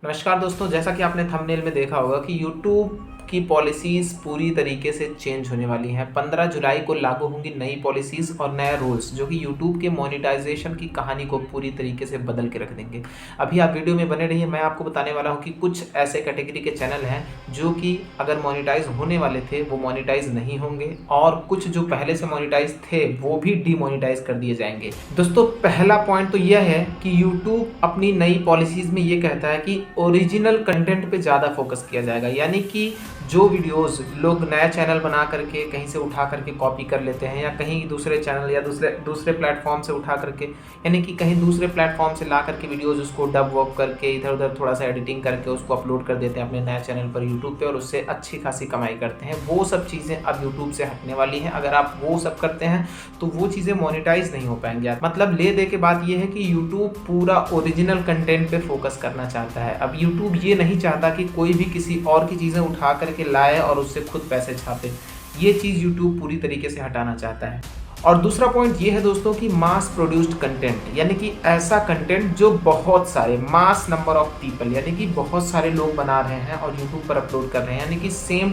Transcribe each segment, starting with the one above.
नमस्कार दोस्तों, जैसा कि आपने थंबनेल में देखा होगा कि YouTube की पॉलिसीज़ पूरी तरीके से चेंज होने वाली हैं। 15 जुलाई को लागू होंगी नई पॉलिसीज़ और नए रूल्स जो कि YouTube के मोनेटाइजेशन की कहानी को पूरी तरीके से बदल के रख देंगे। अभी आप वीडियो में बने रहिए, मैं आपको बताने वाला हूँ कि कुछ ऐसे कैटेगरी के चैनल हैं जो कि अगर मोनेटाइज होने वाले थे वो मोनेटाइज नहीं होंगे और कुछ जो पहले से मोनेटाइज थे वो भी डीमोनेटाइज कर दिए जाएंगे। दोस्तों, पहला पॉइंट तो यह है कि YouTube अपनी नई पॉलिसीज़ में ये कहता है कि ओरिजिनल कंटेंट पे ज़्यादा फोकस किया जाएगा, यानी कि जो वीडियोस लोग नया चैनल बना करके कहीं से उठा करके कॉपी कर लेते हैं या कहीं दूसरे चैनल या दूसरे प्लेटफॉर्म से उठा करके, यानी कि कहीं दूसरे प्लेटफॉर्म से ला करके वीडियोस उसको डब वब करके इधर उधर थोड़ा सा एडिटिंग करके उसको अपलोड कर देते हैं अपने नए चैनल पर यूट्यूब पे और उससे अच्छी खासी कमाई करते हैं। वो सब चीज़ें अब यूट्यूब से हटने वाली हैं। अगर आप वो सब करते हैं तो वो चीज़ें मोनेटाइज नहीं हो पाएंगी। मतलब ले दे के बात ये है कि यूट्यूब पूरा ओरिजिनल कंटेंट पे फोकस करना चाहता है। अब यूट्यूब ये नहीं चाहता कि कोई भी किसी और की चीज़ें उठा करके लाए और उससे खुद पैसे छापे। ये चीज़ यूट्यूब पूरी तरीके से हटाना चाहता है। और दूसरा पॉइंट ये है दोस्तों कि मास प्रोड्यूस्ड कंटेंट, यानी कि ऐसा कंटेंट जो बहुत सारे मास नंबर ऑफ पीपल, यानी कि बहुत सारे लोग बना रहे हैं और यूट्यूब पर अपलोड कर रहे हैं, यानी कि सेम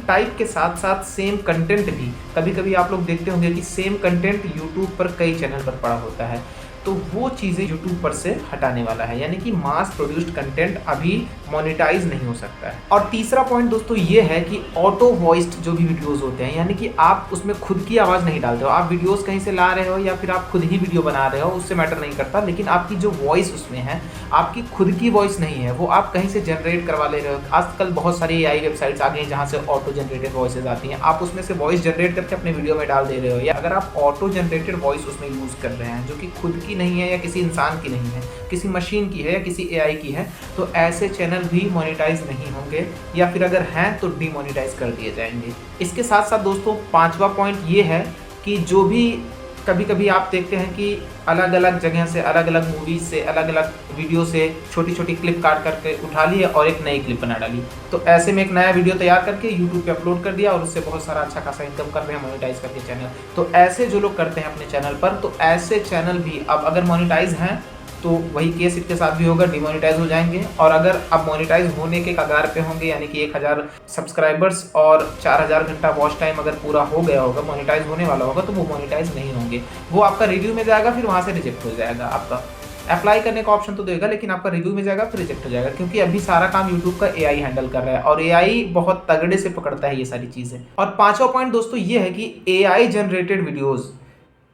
टाइप के साथ साथ सेम कंटेंट भी। कभी कभी आप लोग देखते होंगे कि सेम कंटेंट यूट्यूब पर कई चैनल पर पड़ा होता है, तो वो चीज़ें यूट्यूब पर से हटाने वाला है, यानी कि मास प्रोड्यूस्ड कंटेंट अभी मोनेटाइज नहीं हो सकता है। और तीसरा पॉइंट दोस्तों ये है कि ऑटो वॉइस्ड जो भी वीडियोस होते हैं, यानी कि आप उसमें खुद की आवाज़ नहीं डालते हो, आप वीडियोस कहीं से ला रहे हो या फिर आप खुद ही वीडियो बना रहे हो, उससे मैटर नहीं करता, लेकिन आपकी जो वॉइस उसमें है आपकी खुद की वॉइस नहीं है, वो आप कहीं से जनरेट करवा ले रहे हो। आजकल बहुत सारी AI वेबसाइट्स आ गई हैं जहाँ से ऑटो जनरेटेड वॉइसेज आती हैं, आप उसमें से वॉइस जनरेट करके अपने वीडियो में डाल दे रहे हो। या अगर आप ऑटो जनरेटेड वॉइस उसमें यूज़ कर रहे हैं जो कि खुद की नहीं है या किसी इंसान की नहीं है, किसी मशीन की है या किसी AI की है, तो ऐसे चैनल भी मोनेटाइज नहीं होंगे या फिर अगर हैं तो डीमोनेटाइज कर दिए जाएंगे। इसके साथ साथ दोस्तों पांचवा पॉइंट ये है कि जो भी कभी कभी आप देखते हैं कि अलग अलग जगह से, अलग अलग मूवीज से, अलग अलग वीडियो से छोटी छोटी क्लिप काट करके उठा ली और एक नई क्लिप बना डाली, तो ऐसे में एक नया वीडियो तैयार करके यूट्यूब पे अपलोड कर दिया और उससे बहुत सारा अच्छा खासा इनकम कर रहे हैं मोनेटाइज करके चैनल। तो ऐसे जो लोग करते हैं अपने चैनल पर, तो ऐसे चैनल भी अब अगर मोनेटाइज हैं तो वही केस इनके साथ भी होगा, डिमोनेटाइज हो जाएंगे। और अगर अब मोनेटाइज होने के कगार पे होंगे, यानी कि 1000 सब्सक्राइबर्स और 4000 घंटा वॉच टाइम अगर पूरा हो गया होगा, मोनेटाइज होने वाला होगा, तो वो मोनेटाइज नहीं होंगे। वो आपका रिव्यू में जाएगा, फिर वहाँ से रिजेक्ट हो जाएगा। आपका अप्लाई करने का ऑप्शन तो देगा लेकिन आपका रिव्यू में जाएगा फिर रिजेक्ट हो जाएगा, क्योंकि अभी सारा काम यूट्यूब का AI हैंडल कर रहा है और AI बहुत तगड़े से पकड़ता है ये सारी चीज़ें। और पांचवा पॉइंट दोस्तों ये है कि AI जनरेटेड वीडियोज़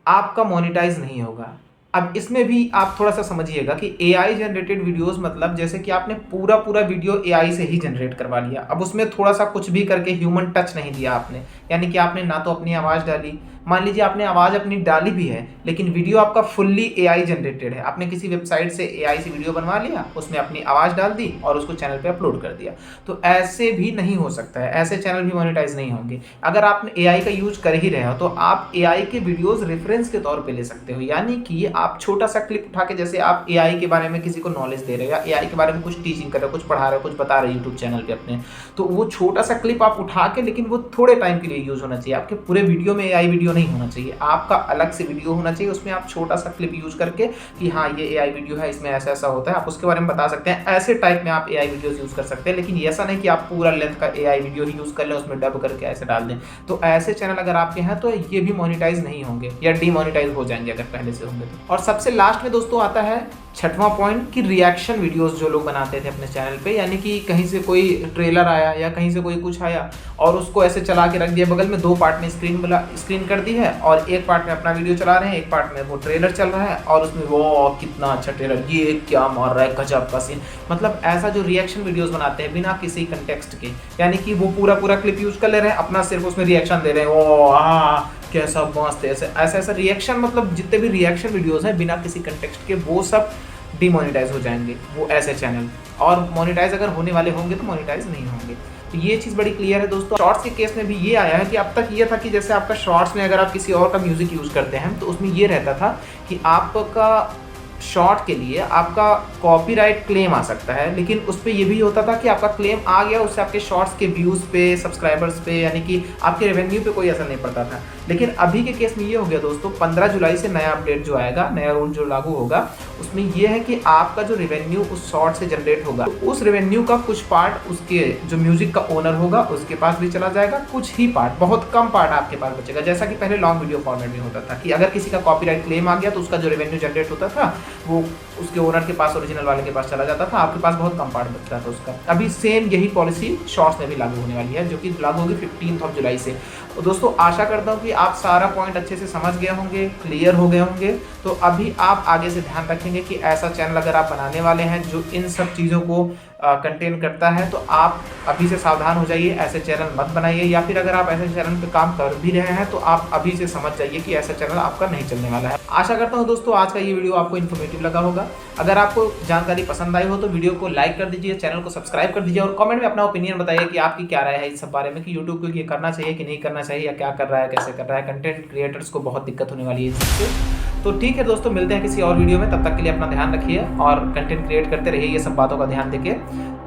आपका मोनेटाइज नहीं होगा। अब इसमें भी आप थोड़ा सा समझिएगा कि AI जनरेटेड वीडियोस मतलब जैसे कि आपने पूरा वीडियो AI से ही जनरेट करवा लिया, अब उसमें थोड़ा सा कुछ भी करके ह्यूमन टच नहीं दिया आपने, यानी कि आपने ना तो अपनी आवाज़ डाली, मान लीजिए आपने आवाज़ अपनी डाली भी है लेकिन वीडियो आपका फुल्ली AI जनरेटेड है, आपने किसी वेबसाइट से AI से वीडियो बनवा लिया, उसमें अपनी आवाज़ डाल दी और उसको चैनल पे अपलोड कर दिया, तो ऐसे भी नहीं हो सकता है, ऐसे चैनल भी मोनेटाइज नहीं होंगे। अगर आपने AI का यूज कर ही रहे हो तो आप AI के वीडियोज़ रेफरेंस के तौर पर ले सकते हो, यानी कि आप छोटा सा क्लिप उठा के, जैसे आप AI के बारे में किसी को नॉलेज दे रहे हो या AI के बारे में कुछ टीचिंग कर रहे हो, कुछ पढ़ा रहे हो, कुछ बता रहे हो यूट्यूब चैनल पे अपने, तो वो छोटा सा क्लिप आप उठा के, लेकिन वो थोड़े टाइम के लिए यूज़ होना चाहिए, आपके पूरे वीडियो में AI वीडियो नहीं होना चाहिए, आपका अलग से वीडियो होना चाहिए, उसमें आप छोटा सा क्लिप यूज करके कि हाँ ये AI वीडियो है, इसमें ऐसा ऐसा होता है, आप उसके बारे में बता सकते हैं। ऐसे टाइप में आप AI वीडियोस यूज कर सकते हैं, लेकिन ऐसा नहीं कि आप पूरा लेंथ का AI वीडियो ही यूज कर लें, उसमें डब करके ऐसे डाल दें। तो ऐसे चैनल अगर आपके हैं तो ये भी मोनेटाइज नहीं होंगे या डीमोनेटाइज हो जाएंगे अगर पहले से होंगे तो। और सबसे लास्ट में दोस्तों आता है छठवां पॉइंट कि रिएक्शन वीडियोस जो लोग बनाते थे अपने चैनल पे, यानी कि कहीं से कोई ट्रेलर आया या कहीं से कोई कुछ आया और उसको ऐसे चला के रख दिया, बगल में दो पार्ट में स्क्रीन कर दी है और एक पार्ट में अपना वीडियो चला रहे हैं, एक पार्ट में वो ट्रेलर चल रहा है और उसमें वो कितना अच्छा ट्रेलर, ये क्या मार रहा है, गजब का सीन। मतलब ऐसा जो रिएक्शन वीडियोस बनाते हैं बिना किसी कंटेक्स्ट के, यानी कि वो पूरा क्लिप यूज कर ले रहे हैं, अपना सिर्फ उसमें रिएक्शन दे रहे हैं, ओ कैसा मस्त है, ऐसा रिएक्शन, मतलब जितने भी रिएक्शन वीडियोस हैं बिना किसी कंटेक्स्ट के, वो सब डीमोनेटाइज हो जाएंगे, वो ऐसे चैनल। और मोनेटाइज अगर होने वाले होंगे तो मोनेटाइज नहीं होंगे। तो ये चीज़ बड़ी क्लियर है दोस्तों। शॉर्ट्स के केस में भी ये आया है कि अब तक ये था कि जैसे आपका शॉर्ट्स में अगर आप किसी और का म्यूजिक यूज़ करते हैं तो उसमें ये रहता था कि आपका शॉर्ट के लिए आपका कॉपीराइट क्लेम आ सकता है, लेकिन उस पे ये भी होता था कि आपका क्लेम आ गया, उससे आपके शॉर्ट्स के व्यूज़ पे, सब्सक्राइबर्स पे, यानी कि आपके रेवेन्यू पे कोई असर नहीं पड़ता था। लेकिन अभी के केस में ये हो गया दोस्तों, 15 जुलाई से नया अपडेट जो आएगा, नया रूल जो लागू होगा, उसमें ये है कि आपका जो रेवेन्यू उस शॉर्ट से जनरेट होगा, तो उस रेवेन्यू का कुछ पार्ट उसके जो म्यूजिक का ओनर होगा उसके पास भी चला जाएगा, कुछ ही पार्ट, बहुत कम पार्ट आपके पास बचेगा। जैसा कि पहले लॉन्ग वीडियो फॉर्मेट में होता था कि अगर किसी का कॉपीराइट क्लेम आ गया तो उसका जो रेवेन्यू जनरेट होता था वो उसके ओनर के पास, ओरिजिनल वाले के पास चला जाता था, आपके पास बहुत कम पार्ट बचता था उसका। अभी सेम यही पॉलिसी शॉर्ट्स में भी लागू होने वाली है, जो कि लागू होगी 15 जुलाई से। तो दोस्तों आशा करता हूँ कि आप सारा पॉइंट अच्छे से समझ गए होंगे, क्लियर हो गए होंगे। तो अभी आप आगे से ध्यान रखेंगे कि ऐसा चैनल अगर आप बनाने वाले हैं जो इन सब चीज़ों को कंटेन करता है, तो आप अभी से सावधान हो जाइए, ऐसे चैनल मत बनाइए। या फिर अगर आप ऐसे चैनल पे काम कर भी रहे हैं तो आप अभी से समझ जाइए कि ऐसा चैनल आपका नहीं चलने वाला है। आशा करता हूँ दोस्तों आज का ये वीडियो आपको इन्फॉर्मेटिव लगा होगा। अगर आपको जानकारी पसंद आई हो तो वीडियो को लाइक कर दीजिए, चैनल को सब्सक्राइब कर दीजिए और कमेंट में अपना ओपिनियन बताइए कि आपकी क्या राय है इस सब बारे में, कि यूट्यूब को ये करना चाहिए कि नहीं करना चाहिए, या क्या कर रहा है, कैसे कर रहा है। कंटेंट क्रिएटर्स को बहुत दिक्कत होने वाली है इस चीज़ से। तो ठीक है दोस्तों, मिलते हैं किसी और वीडियो में, तब तक के लिए अपना ध्यान रखिए और कंटेंट क्रिएट करते रहिए ये सब बातों का ध्यान देके।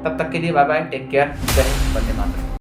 तब तक के लिए बाय बाय, टेक केयर, जय हिंद, वंदे मातरम।